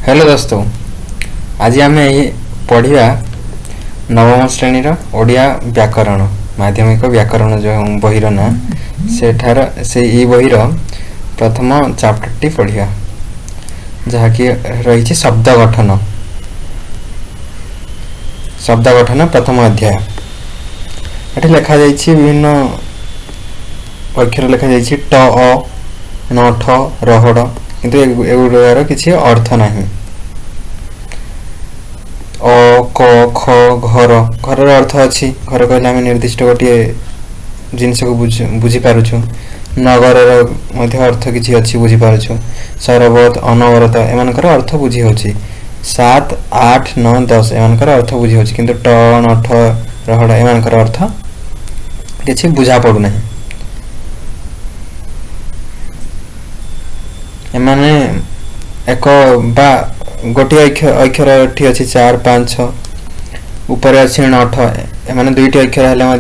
Hello दोस्तों, आज आम पढ़ा नवम श्रेणी ओडिया व्याकरण माध्यमिक व्याकरण जो बहीर ना से बहीर प्रथम चैप्टर पढ़ा जहाँकि रही शब्द गठन प्रथम अध्याय। ये लिखा विभिन्न अक्षर लिखा ट अ न ठ रहड़ किंतु एगुड़ार किसी अर्थ नहीं। अ क ख घर घर अर्थ अच्छी घर कहले आम निर्दिष्ट गोटे जिनस को बुझी पारुछु। नगर अर्थ किसी अच्छी बुझी पारुछु। सरबत अनवरत एमानकर अर्थ बुझी होछि। 7 8 9 10 एमानकर अर्थ बुझी होछि किंतु ट न ठ रहड़ एमानकर अर्थ किसी बुझा पड़ू नहीं। एमाने एक बा गोटे अक्षर ठी अच्छी 4 5 6 ऊपर अच्छी 9 ठ एमाने दुईटी अक्षर हेल्ला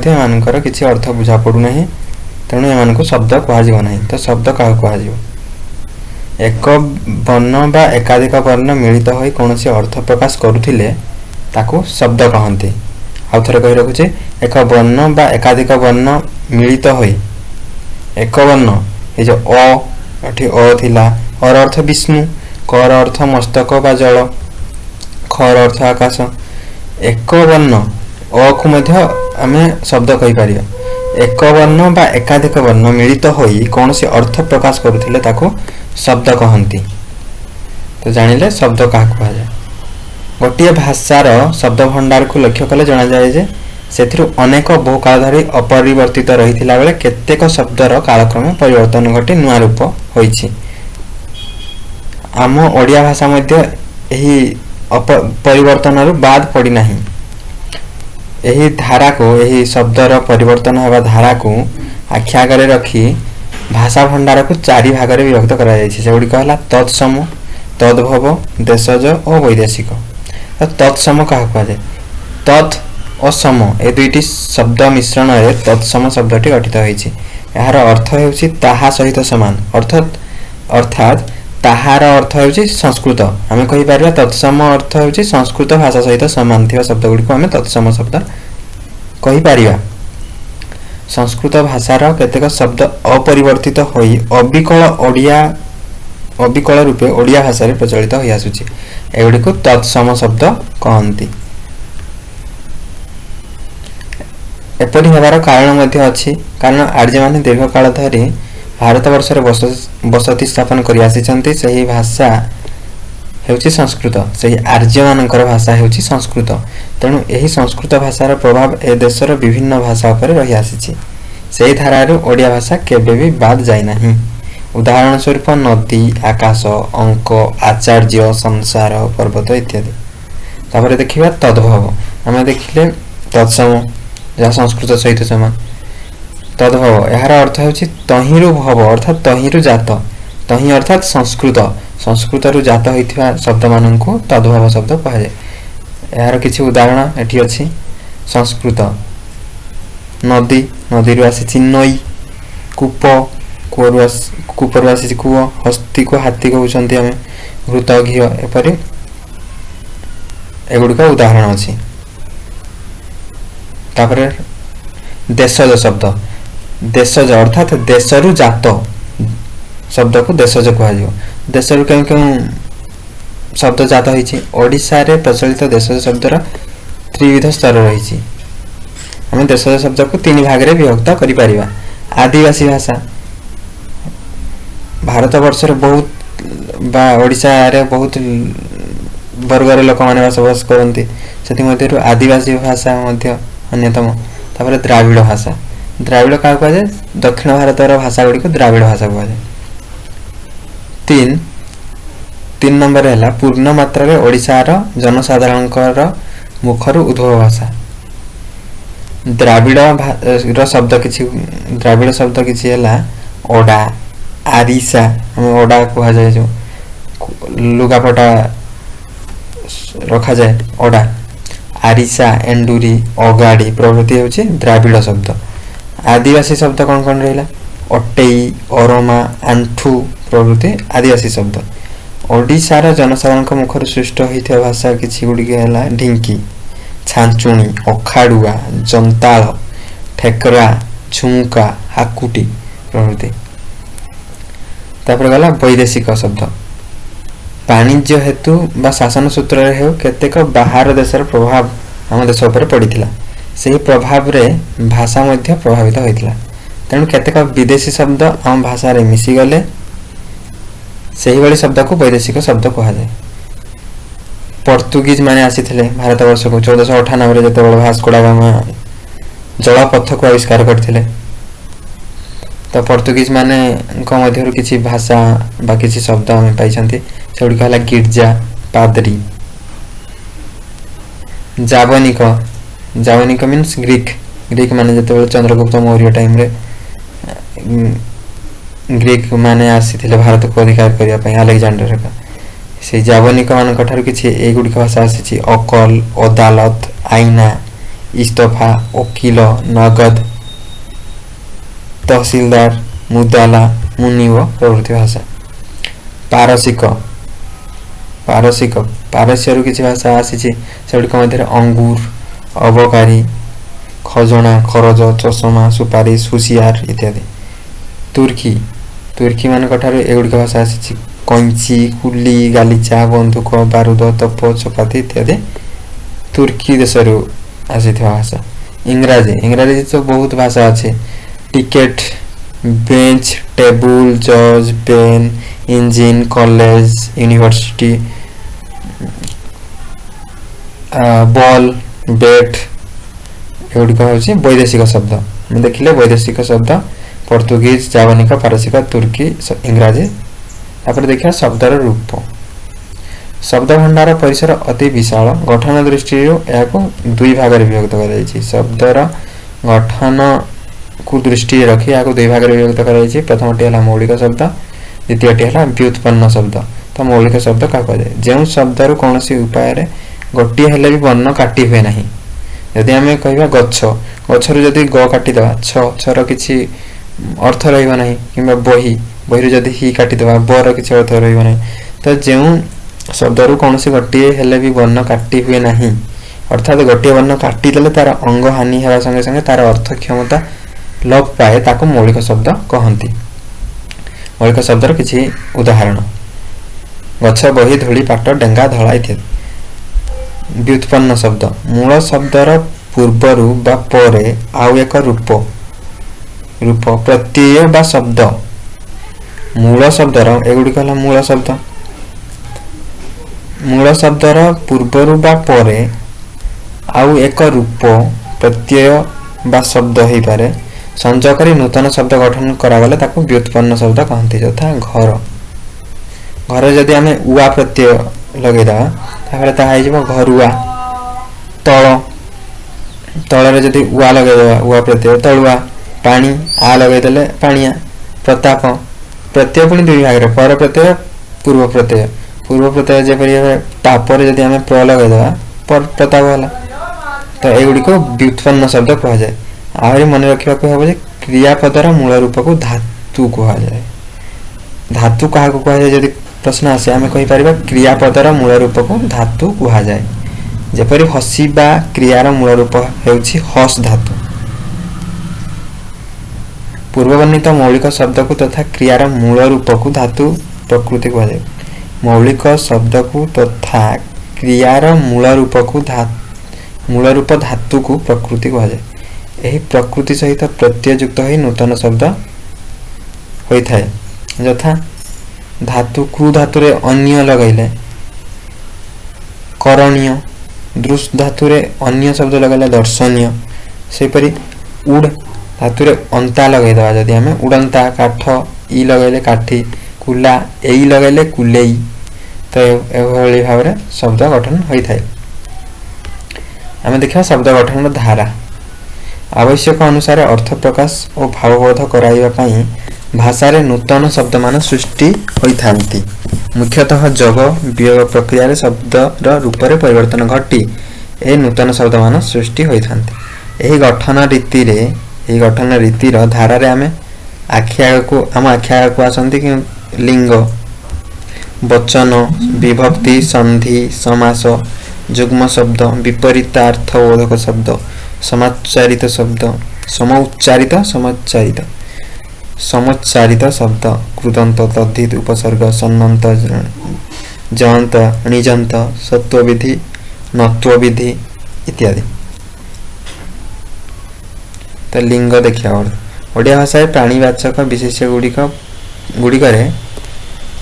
किसी अर्थ बुझा पड़ू नहीं। तेणु एम शब्द कह ना। तो शब्द क्या कह एक वर्ण बा एकाधिक वर्ण मिलित हो कौन अर्थ प्रकाश करुले ताकू शब्द कहते। आउ थे कही रखुचे एक वर्ण बा एकाधिक वर्ण मिलित हो एक वर्ण ये जो अ थिला अर अर्थ विष्णु कर अर्थ मस्तक बा जल खर अर्थ आकाश। एक वर्ण अ को आम शब्द कहीपर। एक वर्ण बा एकाधिक वर्ण मिलित हो कौन अर्थ प्रकाश करुले ताकू शब्द कहती। तो जानिले शब्द क्या कहुए। गोटे भाषार शब्द भंडार को लक्ष्य कले जना जाए जे से अनेक बहु काल धरी अपरिवर्तित रही बेले केतेक शब्दर कालक्रमे परिवर्तन घटी नुआ रूप होइछि। आम ओडिया भाषा मध्य यही परिवर्तन बाद पड़ी नहीं। यही धारा को यही शब्दर परिवर्तन होगा धारा को आखि आगे रखी भाषा भंडार को 4 भाग में विभक्त करगुड़िक है तत्सम तद्भव देशज और वैदेशिक। तो तत्सम क्या कहुए तत् और सम ए दुईटी शब्द मिश्रण में तत्सम शब्दटी गठित होती। यार अर्थ होउछि ताहा सहित समान अर्थात ताहार अर्थ होउछि संस्कृत। आम कहीपर तत्सम अर्थ होउछि संस्कृत भाषा सहित समान थी शब्द गुड़िक आम तत्सम शब्द कहीपर। संस्कृत भाषार केतेक शब्द अपरिवर्तित होई अविकल रूपे ओडिया भाषा प्रचलित हो आसुछि। एगुड़ी को तत्सम शब्द कहती। एपरी होबार कारण अच्छी कारण आर्य माने दीर्घ काल धरी भारतवर्ष बसति स्थापन कर आसी। सही भाषा हेउछि संस्कृत। सही आर्य मानकर भाषा हेउछि संस्कृत। तेणु यही संस्कृत भाषार प्रभाव ए देशर विभिन्न भाषा पर रही आसी। सही धारार ओडिया भाषा केबे भी बाद जाय नहीं। उदाहरण स्वरूप नदी आकाश अंक आचार्य संसार पर्वत इत्यादि। तापर देखिबा तद्भव। आम देखिले तत्सम जहाँ संस्कृत सहित समान। तद्भव यार अर्थ होछि तहिरु भव अर्थात तहिरु जात। तहि अर्थात संस्कृत संस्कृत रु जात होइथिबा शब्द माननकु तद्भव शब्द कहाए। यार किछि उदाहरण एठी अछि संस्कृत नदी नदी रु आसी नई कूप कूपर आसी कूप हस्ती को हाथी कहउछन्ती आमे घृत घी एपरि एगुड़िक उदाहरण अछि। तापर देशज शब्द देशज अर्थात देशरु जात शब्द को देशज कह। देशरु क्यों क्यों शब्द जात होइछि। ओडिशा रे प्रचलित देशज शब्दर त्रिविध स्तर रही। आम देशज शब्द को 3 भाग में विभक्त करि परिबा। आदिवासी भाषा भारतवर्ष बहुत बा ओडिशा रे बहुत वर्गर लोक माने बसवास करती। से आदिवासी भाषा मध्य अन्यतम। तापर द्राविड़ भाषा द्राविड़ क्या कहुए दक्षिण भारतर भाषा गुड़ी को द्राविड़ भाषा कहुए। 3 नंबर है पूर्ण मात्रा ओडिशार जनसाधारण मुखर उद्भव भाषा। द्राविड़ शब्द किसी द्राविड़ शब्द किसी है ओडा आरिसा आम ओडा कह जाए जो लुगापटा रखा जाए ओडा आरिसा एंडुरी अगाड़ी प्रभृति होछि द्राविड़ शब्द। आदिवासी शब्द कौन कौन रहा अटेई अरमा आंठू प्रभृति आदिवासी शब्द। ओडिशार जनसाधारण मुखर सृष्ट होता भाषा किसी गुड़िक है ढिंकी, छांचुणी, अखाड़ुआ, जंताल, ठेकरा, झुमका, हाकुटी प्रभृति। गला वैदेशिक शब्द वाणिज्य हेतु बा शासन सूत्र हो केतेक बाहर देशर प्रभाव आम देश उपर पड़ता से प्रभाव रे भाषा मध्य प्रभावित होता तेणु केतेक विदेशी शब्द आम भाषा रे मिसीगले से ही शब्द को वैदेशिक शब्द कहुए। पोर्तुगीज माने आसीथिले भारत वर्ष को 1498 जो भास्को डा गामा जलपथ को आविष्कार करथिले तो पोर्तुगीज माने मध्य किसी भाषा बा किसी शब्द आम पाई से गुड़िक है गिर्जा, पादरी। जावनिक, जावनिक मीन्स ग्रीक, ग्रीक माने जो चंद्रगुप्त मौर्य टाइम रे ग्रीक माने आसीथिले भारत को अधिकार करने अलेक्जेंडर का से जावनिक मान किसी एगुड़िक भाषा आसी अकल, अदालत, आईना, इस्तफा, वकील, नगद, तहसीलदार, मुदाला, मुनिव प्रभृति भाषा। पारसिक, पारसिक पारस्यरु किसी भाषा आसी से मध्य अंगूर, अबकारी, खजना, खरज, चषमा, सुपारी, हुसियार इत्यादि। तुर्की, तुर्की मान एगुड़िक भाषा आसी कैंची, कुली, गालीचा, बंदूक, बारूद, तप, चपाती इत्यादि तुर्की देशर आसी भाषा। इंग्राजी, इंग्राजी तो बहुत भाषा अच्छे टिकेट, बेंच, टेबुल, जज, pen, engine, college, university, ball, bat एगुड़िक हूँ वैदेशिक शब्द। देखिले वैदेशिक शब्द पोर्तुगीज, जावनिक, पारसिक, तुर्की, इंग्राजी। तापर देखिए शब्दर रूप। शब्द भंडार परिसर अति विशाल, गठन दृष्टि दुई भाग में विभक्त कर शब्दर गठन को दृष्टि रखी या दुई भाग में विभक्त कर प्रथमटी है मौलिक शब्द, द्वितीयटी है व्युत्पन्न शब्द। तो मौलिक शब्द क्या कहुए जो शब्दर कौन उपाय गोटे हेल्ले भी वर्ण काटी हुए ना। यदि आम कह गछ, गचर जदि ग काटिद छर किसी अर्थ रहा कि बही, बही जदि ही काटिद बर किसी अर्थ रहा तो जो शब्दर कौन गोटे हेल्ले भी वर्ण काटी हुए ना अर्थात गोटे वर्ण काटिदेले तार अंग हानि होगा संगे संगे तार अर्थ क्षमता लोप पाए ताको मौलिक शब्द कहती। मौलिक शब्दर किसी उदाहरण गछ, बही, धूली, पाट, डेंगा, धड़ा इत्यादि। व्युत्पन्न शब्द मूल शब्दर पूर्वरु बा परे आउ एक रूप, रूप प्रत्यय बा शब्द। मूल शब्दर एगुड़िक है मूल शब्द, मूल शब्दर पूर्वरु बा परे आउ एक रूप प्रत्यय बा शब्द हो पारे संजय करी नूतन शब्द गठन करागले ताको व्युत्पन्न शब्द कहते। यथा घर, घर जदि आम उआ प्रत्यय लगेदा ताहले ताहा हो घरुआ। तल, तल जदि उआ लगे उआ प्रत्यय तलुआ। पानी आ लगेदेले पानिया। प्रताप, प्रत्यय पुणी दुई भाग में पर प्रत्यय, पूर्व प्रत्यय। पूर्व प्रत्यय जपरी टापर जदि आम प्र लगेदा पर प्रताप है तो एगुड़िक व्युत्पन्न शब्द कह जाए। आहरी मन रखा हम क्रियापदर मूल रूप को धातु कहुए। धातु क्या कहुए जदि प्रश्न आसे आम कहीपर क्रियापदर मूल रूप को धातु कहुए। जपरी हसिबा क्रियार मूल रूप होउछि हस धातु। पूर्ववर्णित मौलिक शब्द को तथा क्रियार मूल रूप को धातु प्रकृति कहुए। मौलिक शब्द को तथा क्रियार मूल रूप को मूल रूप धातु को प्रकृति कहुए। यही प्रकृति सहित प्रत्ययुक्त हो नूतन शब्द होता है। यथा धातु क्रू धातु रे अन्य लगैले करणीय, दृश धातु रे अन्य शब्द लगैले दर्शनीय। सेपरी उड़ धातु रे अंता लगैदवा जदि आम उड़ंता, काठ ई लगैले काठी, कुला एई लगैले कुलेई। तो एभली भाव में शब्द गठन होता है। आम देखा शब्द गठन धारा। आवश्यक अनुसार अर्थ प्रकाश और भावबोध कराइबा पई भाषा रे नूतन शब्द मान सृष्टि होइथांती। मुख्यतः जग वियोग प्रक्रिया शब्दर रूप में परिवर्तन घटी ए नूतन शब्द मान सृष्टि होइथांती। एही गठन रीति रे एही गठन रीतिर धारा रे आम आखिया को आखिया को आसंती कि लिंग वचन, विभक्ति, संधि, समास, जुग्म शब्द, विपरीतार्थबोधक शब्द, समाच्चारित शब्द, समोच्चारित समोच्चारित समोच्चारित शब्द, कृदंत, तद्धित, उपसर्ग, सन्नंत, जंत, निजंत, सत्वविधि, नत्वविधि इत्यादि। तो लिंग देखिया ओडिया भाषा प्राणीवाचक विशेष्य गुड़िकरे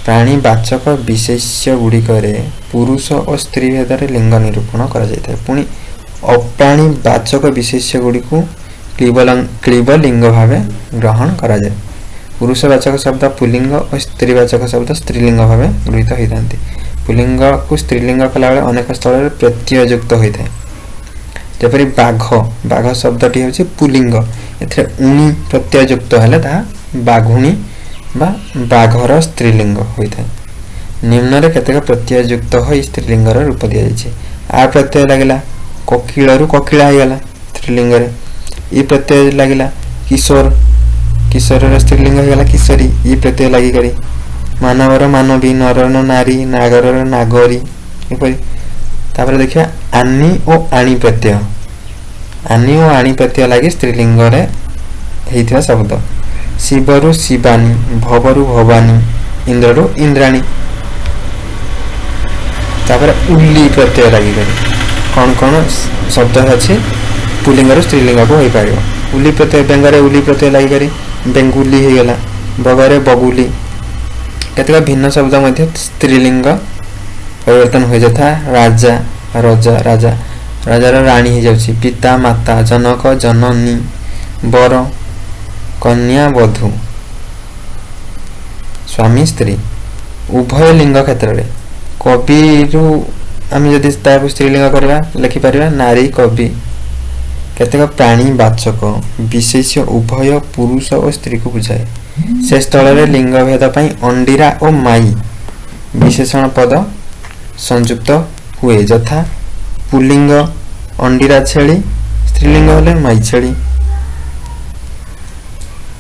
प्राणीवाचक विशेष्य गुड़िकरे पुरुष और स्त्री भेदरे लिंग निरूपण करा जायते। पुणी अप्राणीवाचक विशेष्य गुड़ी को क्लीबलिंग भाव ग्रहण करा जाए। पुरुषवाचक शब्द पुल्लिंग और स्त्रीवाचक शब्द स्त्रीलिंग भाव गृहीत होता है। पुल्लिंग को स्त्रीलिंग कला अनेक स्थल प्रत्ययुक्त होता है। जपरी बाघ बाघ शब्दटी हूँ पुल्लिंग, ए उणी प्रत्ययुक्त है बाघुणी बा बाघर स्त्रीलिंग होता है। निम्न केतेक प्रत्ययुक्त हो स्त्रीलिंगर रूप दि जाए। आ प्रत्यय लगे कोकिल कोकिला होगला स्त्रीलिंग। ये प्रत्यय लगे किशोर किशोर स्त्रीलिंग होगला किशोरी। ये प्रत्यय लगिक मानवर मानवी, नरर नारी, नागर नागरी। तापर देखिए आनी और आणी प्रत्यय। आनी और आणी प्रत्यय लगे स्त्रीलिंग होता शब्द। शिवरु शिवानी, भवरु भवानी, इंद्ररु इंद्राणी। तापर उल्ली प्रत्यय लगिक कौन कौन शब्द अच्छे पुल्लिंग स्त्रीलिंग को हो पार। उल्ली प्रत्यय बेंगरे उल्ली प्रत्यय लगिक बेंगुली होगला, बगरे बगुली। केतक भिन्न शब्द मध्य स्त्रीलिंग परिवर्तन हो जाता। राजा राजा राजा राजार राणी हो जाउछि। पिता माता, जनक जननी, बर कन्या वधू, स्वामी स्त्री। उभय लिंग क्षेत्र में कवि आम जदि स्त्रीलिंग करवा लिखिपर नारी कवि। केतक प्राणीवाचक विशेष उभय पुरुष और स्त्री को बुझाए। से स्थल में लिंग भेद पर अंडीरा और माई विशेषण पद संयुक्त हुए। यथा पुल्लिंग अंडीरा छेली, स्त्रीलिंग हेले माई छेली।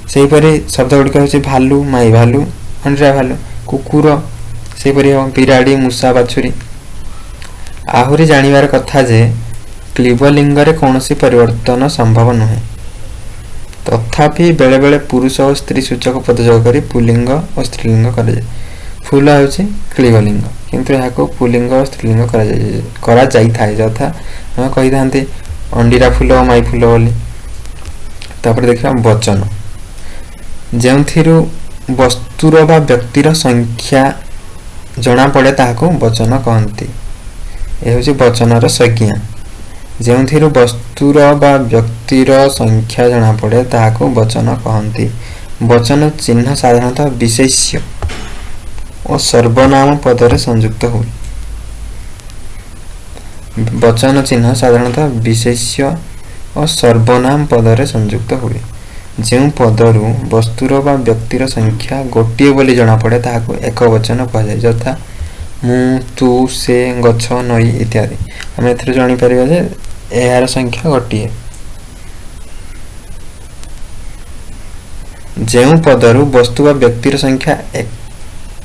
सेहीपरि शब्द गुड़िक हूँ भालू माई भालू, अंडीरा भालू। कुकुर सेहीपरि बिराड़ी मूषा बाछुरी। आहुरी जानिबार कथा जे क्लीबलिंग रे कौनसी परिवर्तन संभव नुहे। तथापि बेले बेले पुरुष और स्त्री सूचक पद जोग कर पुल्लिंग और स्त्रीलिंग कर। फूल हूँ क्लीबलिंग किंतु यहाँ पुल्लिंग और स्त्रीलिंग करा जाइथाए। यथा आम कही था अंडीरा फूल और माई फूल बोली। तापर देखा वचन जो वस्तुर बा व्यक्तिर संख्या जना पड़े ताहाको वचन कहती। यह हूँ वचनर संज्ञा। जो वस्तुर बा व्यक्तिर संख्या जना पड़े ताहाको वचन कहती। वचन चिन्ह साधारणतः विशेष्य और सर्वनाम पदरे संयुक्त हुए। वचन चिन्ह साधारणतः विशेष्य और सर्वनाम पदरे संयुक्त हुए। जो पदरु वस्तुर बा व्यक्तिर संख्या गोटे बोली जना पड़े ताहाको एक वचन कहुए। यथा मु तू से गछ नई इत्यादि। आम एथरे जानिपर यार संख्या गोटे। जो पदरु वस्तु बा व्यक्तिर संख्या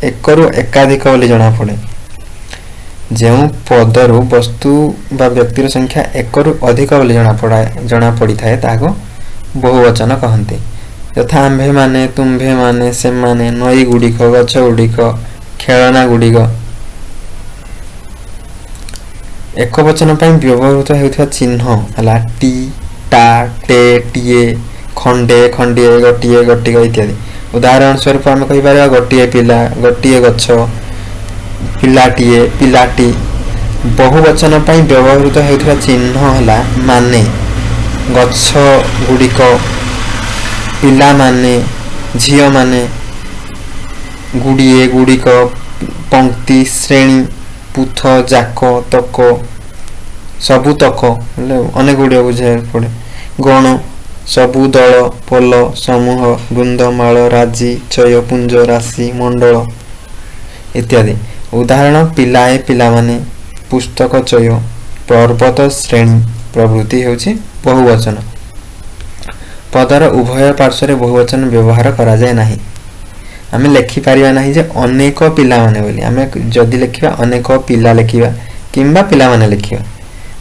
एकरु एकाधिक बोली जना पड़े। जो पदरु वस्तु बा व्यक्तिर संख्या एकरु अधिक बोली जना पड़ी थाए ताको बहुवचन कहते। यथा आंभे माने, तुम्भे माने, से माने, नई गुड़िक, गछ गुड़िक, खेलना गुड़िक। एक वचन पर व्यवहृत होता चिन्ह है टी, टा, टे, टीए, खंडे, खंडीए, गोटे, गोटिक इत्यादि। उदाहरण स्वरूप आम कहीपर गोटे पिला, गोटे गछ, पिलाटीए, पिलाटी। बहुवचन पर व्यवहृत होता चिन्ह है माने, गछ गुड़िक, पिला माने, झील माने, गुड़िए गुड़िक, पंक्ति, श्रेणी, पुथ, जाक, तक, सबुतक अनेक गुड़िया बुझे पड़े। गण, सबु, दल, पल, समूह, वृंद, माल, राजी, चय, पुंज, राशि, मंडल इत्यादि। उदाहरण पिलाए पिला माने, पुस्तक, चय, पर्वत, श्रेणी प्रभृति होछि बहुवचन। पदर उभय पार्श्व बहुवचन व्यवहार करा जाए नहीं। आमे लेखि पारिबा नाही जे अनेक पिला माने बोली आमे जदि लेखिबा अनेक पिला लेखिबा किंबा पिला माने लेखिबा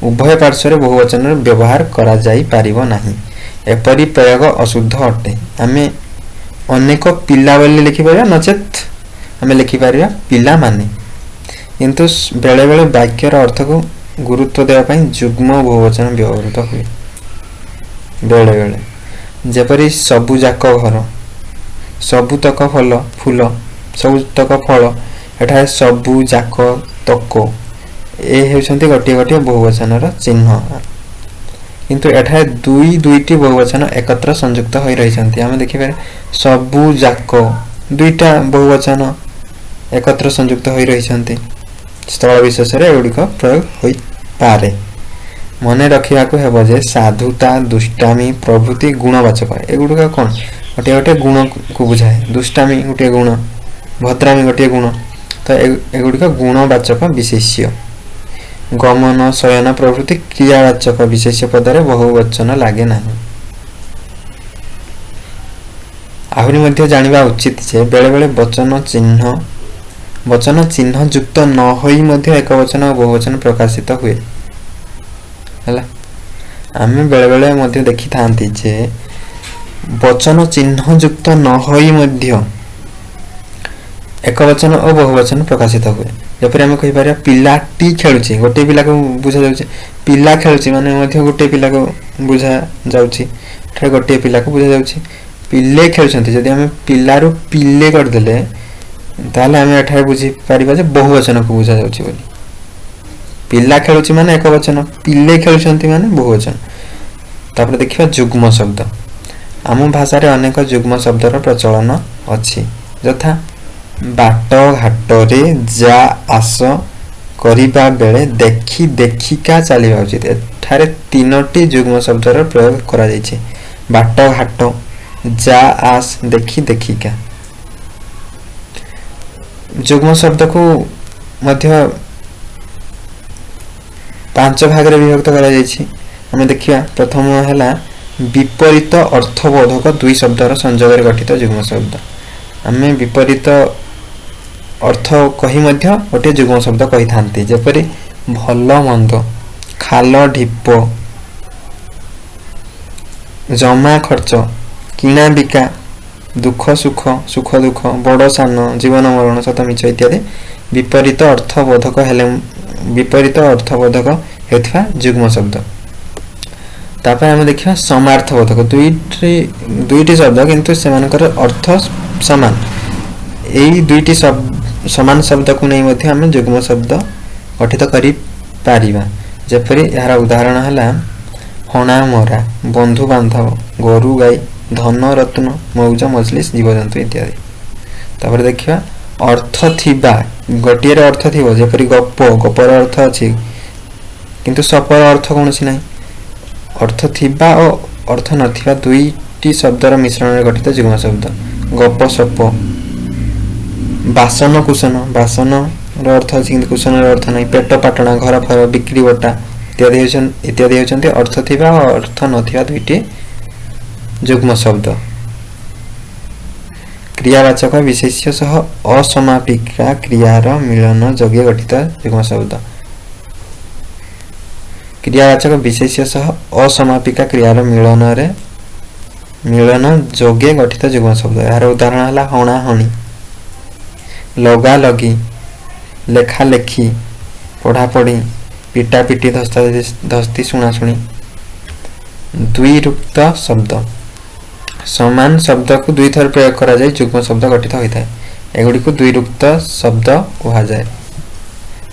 उभय पार्श्व बहुवचन व्यवहार करा जाई पारिबो नाही एपरि प्रयोग अशुद्ध अटे आमे अनेक पिला बोली लिखि पारिबा नचेत आमे लिखि पारिबा पिला माने किंतु बेले बेले वाक्यर अर्थ को गुरुत्व देवा पई जुग्म बहुवचन व्यवहृत हुए बेले बेले जेपरि सबु जाक घर सबुतक फल फूल सबुतक फल एठा सबु जाक तक ए हेउछन्ति गोटे गोटे बहुवचन र चिन्ह किंतु एठा दुई दुईटी बहुवचन एकत्र संयुक्त होई रहिसन्ति हम देखि पारे सबु जाक दुईटा बहुवचन एकत्र संयुक्त होई रहिसन्ति स्थल विशेष रे एगुडी को प्रयोग होई पारे मने रखिया को हेबो जे साधुता दुष्टामी प्रभृति गुणवाचक एगुडी का कोन गोटे गोटे गुण को बुझाए दुष्टामी गोटे गुण भद्रामी गोटे गुण तो एगुडी का गुणवाचक विशेष्य गमन शयन प्रभृति क्रियावाचक विशेष्य पदरे बहुवचन लागे नाही आहुरी मध्य जानिबा उचित जे बेले बेले वचन चिन्ह युक्त न होई मध्य एक वचन और बहुवचन प्रकाशित हुए हला आमे बेले बेले मध्य देखि थांती जे वचन चिन्ह युक्त न होई मध्य एक वचन और बहुवचन प्रकाशित हुए जपरि हम कहि पारिया पिलाटी खेलुची गोटे पिला को बुझा जाउची पिला खेलुची माने मध्य गोटे पिला को बुझा जाउची ठे गोटे पिला को बुझा जाउची पिल्ले खेलुचंती जदि हम पिलारु पिल्ले कर देले ताले हम एठा बुझी पारिबा जे बहुवचन को बुझा जाउची बोली पिला खेलुची माने एक वचन पिल्ले खेलुचंती माने बहुवचन तापर देखिबा जुग्म शब्द आम भाषा रे अनेक जुग्म शब्दर प्रचलन अछि यथा बाट घाट रे जा आस करिबा बेले देखि देखिका चलिबा उचित एठारे तीनोटी जुग्म शब्दर प्रयोग करा जायछि बाट घाट जा आस देखि देखिका जुग्म शब्द को मध्य पांच भाग रे विभक्त करा जायछि हम देखिया प्रथम हला विपरीत अर्थबोधक दुई शब्दर संयोग रे गठित जुग्म शब्द आमे विपरीत अर्थ कही मध्य गोटे जुग्म शब्द कही थांती जेपरि भल मंद खाल ढिप जमा खर्च किना बिका दुख सुख सुख दुख बड़ सान जीवन मरण सत मिछ इत्यादि विपरीत अर्थबोधक हेले विपरीत अर्थबोधक हेथवा जुग्म शब्द तापर हम देखिया समार्थबोधक दुईटी शब्द किंतु सेमानकर अर्थ समान एई दुईटी समान शब्द को नहीं मध्य हम जुग्म शब्द गठित करि पारिबा जेपरि यार उदाहरण हला हणा मरा बंधु बांधव गोरु गाई धन रत्न मौज मजलिस जीवजंतु इत्यादि तापर देखिया अर्थ थिबा गोटिए रे अर्थ थिबो जेपरि गप गपर अर्थ अछि किंतु सपर अर्थ कोनसी नाही अर्थ थिबा और अर्थ नथिबा दुईटी शब्दर मिश्रण रे गठित जुग्म शब्द गप सप बासन कुशन बासन रो अर्थ अछि किंतु कुशन रो अर्थ नाही पेट पाटणा घर फर बिक्री बटा इत्यादि होचंती अर्थ थिबा और अर्थ नथिबा दुईटी जुग्म शब्द क्रियावाचक विशेष्य सह असमापिका क्रियार मिलन जोगे गठित जुग्म शब्द क्रियावाचक विशेष्य सह असमापिका क्रियार मिलन जोगे गठित जुग्म शब्द यार उदाहरण हला हणा हणी लगा लगी लेखा लेखी पढ़ा पढ़ी पिटा पिटी धस्ता धस्ती शुणा शुणी द्विरुक्त शब्द समान शब्द को दुई थर प्रयोग करा जाय जुग्म शब्द गठित होता है एगुडी को द्विरुक्त शब्द कहा जाए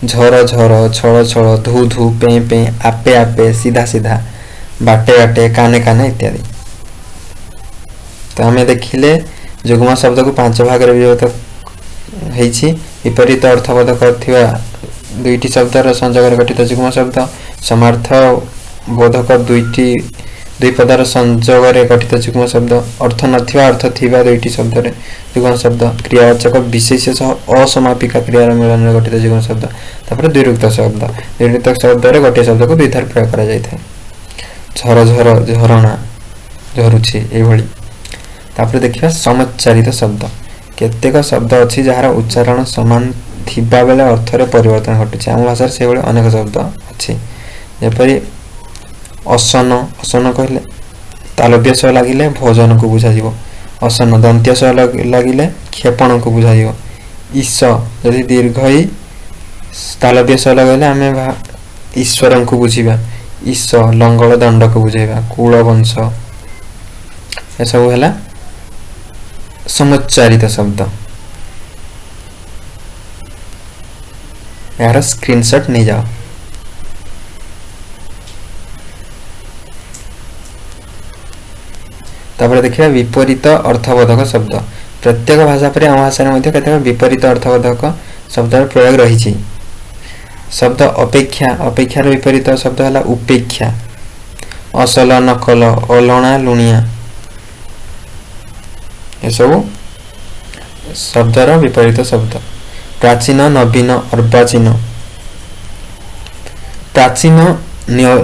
झर झर छळ छळ धू धू पे पे आपे आपे सीधा सीधा बाटे बाटे काने काने इत्यादि तो हमें देखिले जुग्म शब्द को पांच भाग रे विभक्त हेछि विपरीत अर्थबोध करथिबा दुईटी शब्दर संयोग गठित जुग्म शब्द समार्थ बोधक दुई पदर संयोग गठित जुग्म शब्द अर्थ नथिबा अर्थ थिबा दुईटी शब्द रे जुग्म शब्द क्रियावाचक विशेष सह असमापिका क्रियार मिलन रे गठित जुग्म शब्द तापर द्विरुक्त शब्द रे गोटे शब्द को दुई थर प्रयोग करा जाय थाए झर झर झरणा झरुछि ए भली तापर देखिबा समुच्चारित शब्द केतेक शब्द अच्छी जार उच्चारण समान थिबा बेले अर्थ रे परिवर्तन घटुଛି आम भाषा से बेले अनेक शब्द अच्छी जेपरि असन असन कहले तालव्य स लागिले भोजन को बुझा जीवो असन दंत्य स लागिले क्षेपण को बुझा जीवो ईश यदि दीर्घ ई तालव्य स लगाइले आमे ईश्वरन को बुझिबा ईश लंगल दंड को बुझाइबा कुल वंश ए सब हैला समुच्चारित शब्द यार स्क्रीनशॉट नहीं जाओ तापर देखिए विपरीत अर्थबोधक शब्द प्रत्येक भाषा पर आम भाषा में केतेक विपरीत अर्थबोधक शब्द प्रयोग रही शब्द अपेक्षा अपेक्षार विपरीत शब्द है उपेक्षा असल नकल अलणा लुणिया ये सब शब्दर विपरीत शब्द प्राचीन नवीन अर्वाचीन प्राचीन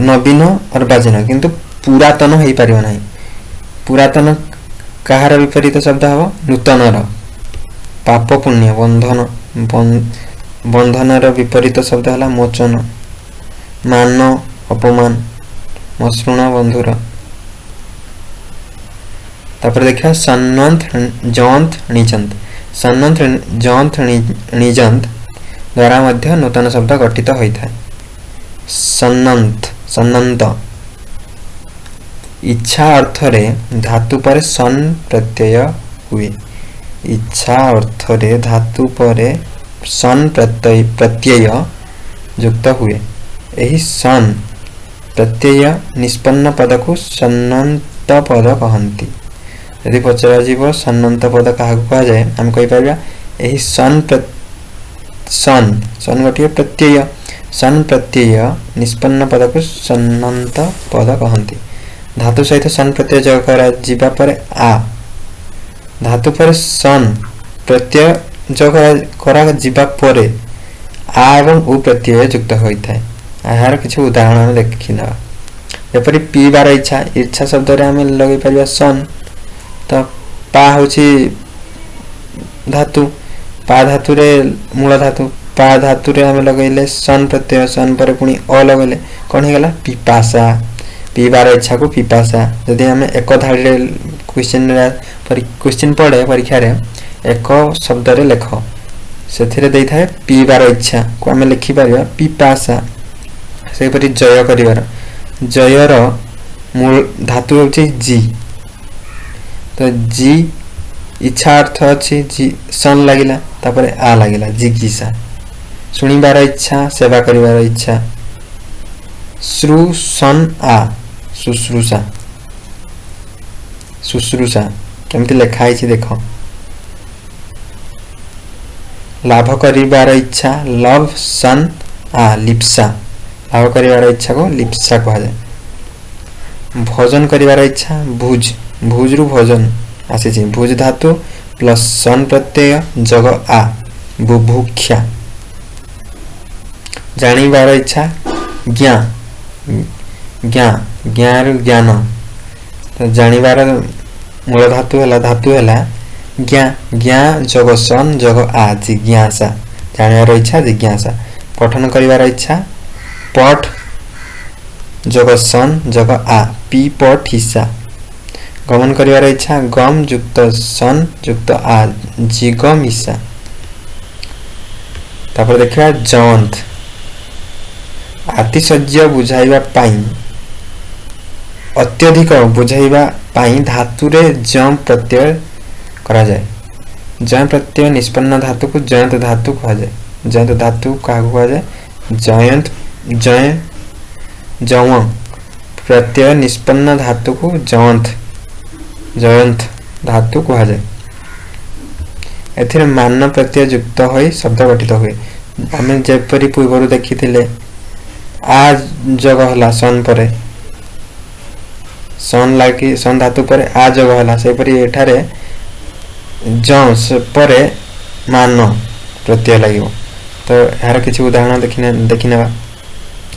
नवीन अर्वाचीन किंतु पुरातन हो पारिबो नाही पुरातन कहार विपरीत शब्द हम नूतनर पाप पुण्य बंधन बंधनर विपरीत शब्द है मोचन मान अपमान मसृण बंधुर तापर देखा सन्नंत जंत निजंत सन्नंत जंत निजंत द्वारा मध्य नूतन शब्द गठित होता है सन्नंत सन्नंत इच्छा अर्थ रे धातु पर सन प्रत्यय हुए इच्छा अर्थ रे धातु पर सन प्रत्यय युक्त हुए एही सन प्रत्यय निष्पन्न पद को सन्नंत पद कहती यदि पचरा जीव सन्नंत पद क्या कह जाए आम कही पार यही सन सन गोटे प्रत्यय सन प्रत्यय निष्पन्न पद को सन्नंत पद कहती धातु सहित सन प्रत्यय जग करा पर आ धातु पर सन प्रत्यय जग करा जीवा पर आ एवं उ प्रत्यय युक्त होता है यार किसी उदाहरण देखना जपरी पीबार इच्छा इच्छा शब्द आम लगे पार सन तो पा हूँ धातु पा धातु रे मूल धातु पा धातु रे आम लगेले सन प्रत्यय सन पर पुणी अ लगेले कौन होगा पिपासा पीबार इच्छा को पिपासा जदि आम एक धाड़ी क्वेश्चन पढ़े परीक्षा रे एक शब्द रे लेख से था पीबार इच्छा को आम लिखिपर पिपासा से जय कर जयर मूल धातु हूँ जी तो जी इच्छा अर्थ अच्छी जी सन लगिला तापर आ लगिला जिज्ञासा शुणिबार इच्छा सेवा करिबार इच्छा श्रु सन आ शुश्रूषा शुश्रूषा केमती लिखाई देख लाभ करिबार इच्छा लव सन आ लिप्सा लाभ करिबार इच्छा को लिप्सा कहा जाए भोजन करिबार इच्छा भुज भुज रु भोजन आसी भुज धातु प्लस सन प्रत्यय जग आ बुभुक्षा जानिबार इच्छा ज्ञा ज्ञा ज्ञान ज्ञान तो जानिबार मूल धातु है ज्ञा ज्ञा जग सन जग आ जिज्ञासा जानिबार इच्छा जिज्ञासा पठन करिबार इच्छा पठ जग सन जग आ पी पठ हिस्सा गमन करिबार इच्छा गम युक्त सन युक्त आ जिगम हिस्सा तापर देखा जंत आतिशय्य बुझाइबा पाई अत्यधिक बुझाइबा पाई धातु रे जम प्रत्यय करा जाए जय प्रत्यय निष्पन्न धातु को जयंत धातु कहा जाए जयंत धातु क्या कहा जाए जयंत जय जव प्रत्यय निष्पन्न धातु को जयंत जयंत धातु कहा जाए एथिरे मान प्रत्यय युक्त हो शब्द गठित हुए आम जपरी पूर्व देखी आ जग है सन पर सन लगे सन धातु पर आ जग है से एठारे जस पर मान प्रत्यय लगे तो यार किसी उदाहरण देखने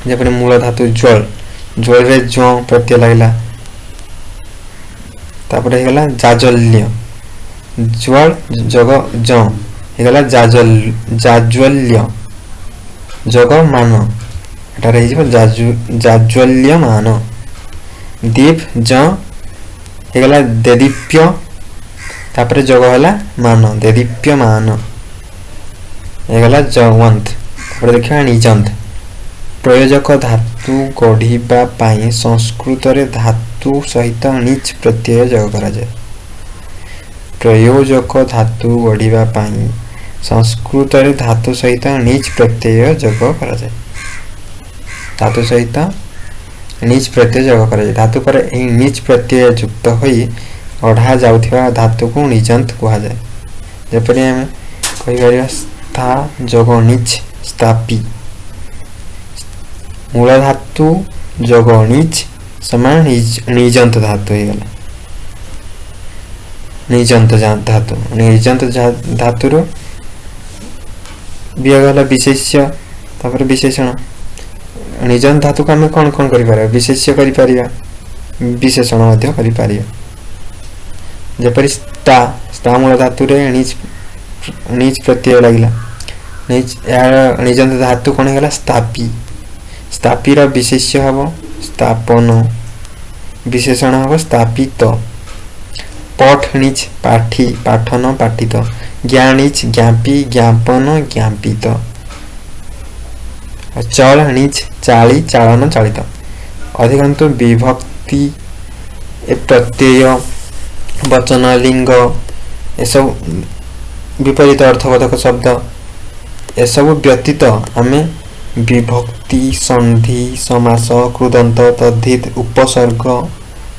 जपरी मूल धातु ज्वल ज्वल रे जो प्रत्यय लगला तापर हेगला जाजल्य ज्वल जग ज हेगला जाज्वल्य जग मान एटारे हे जाज्वल्यमान दीप ज हेगला देदीप्य तापर जग होला मान देदीप्यमान हेगला जवंत तापर देखा निजंत प्रयोजक धातु गढ़िबा पाई संस्कृत रे धातु सहित नीच प्रत्यय जग करा जाय प्रयोजक धातु गढ़िबा पाई संस्कृत रे धातु सहित नीच प्रत्यय जग करा जाय धातु सहित नीच प्रत्यय जग करा जाय धातु पर एही नीच प्रत्यय युक्त होई ओढ़ा जाउथिबा धातु को निजंत कहा जाय जेपरि हम कहि परिया स्था जग नीच स्थापी मूल धातु जग नीच समान निजंत धातु हे गला निजंत धातु रो वियोग गला विशेष्य तापर विशेषण निजंत धातु को हम कोन कोन करि पारे विशेष्य करि पारिया विशेषण मध्य करि पारिया जेपरि स्था मूल धातु रे नीच प्रत्यय लागिला निजंत धातु कोन गला स्थापी स्थापी रा विशेष्य हबो स्थापन विशेषण हबो स्थापित पठ नीच पाठी पाठन पाठित ज्ञानीच ज्ञापी ज्ञापन ज्ञापित चल नीच चाली चालन चालित अधिकांश विभक्ति ए प्रत्यय वचन लिंग एसब विपरीत अर्थबोधक शब्द एसब व्यतीत आमे विभक्ति संधि समास कृदंत तद्धित उपसर्ग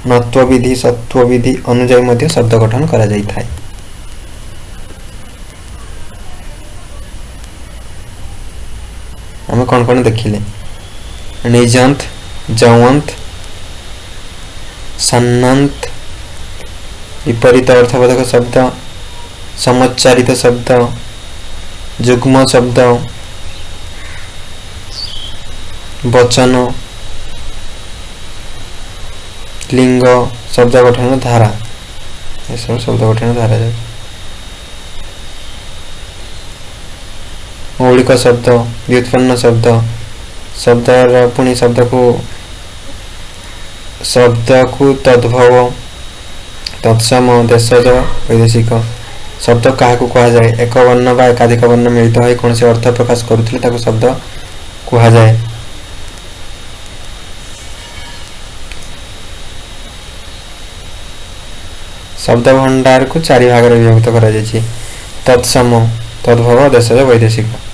नत्व विधि सत्व विधि अनुଯାयी मध्य शब्द गठन करा जाई थाए हम कौन कौन देखिले निजंत जवंत सन्नंत विपरीत अर्थबोधक शब्द समुच्चारित शब्द युग्म शब्द वचन लिंग शब्द गठन धारा ये सब शब्द गठन धारा जाए मौलिक शब्द व्युत्पन्न शब्द शब्द पुणी शब्द को तद्भव तत्सम देशज वैदेशिक शब्द क्या कहा जाए एक वर्ण बा एकाधिक वर्ण मिलित हो कौन से अर्थ प्रकाश करुले ताको शब्द कहा जाए शब्द भंडार को चारि भाग रे विभक्त करा जायछि तत्सम तद्भव देशज वैदेशिक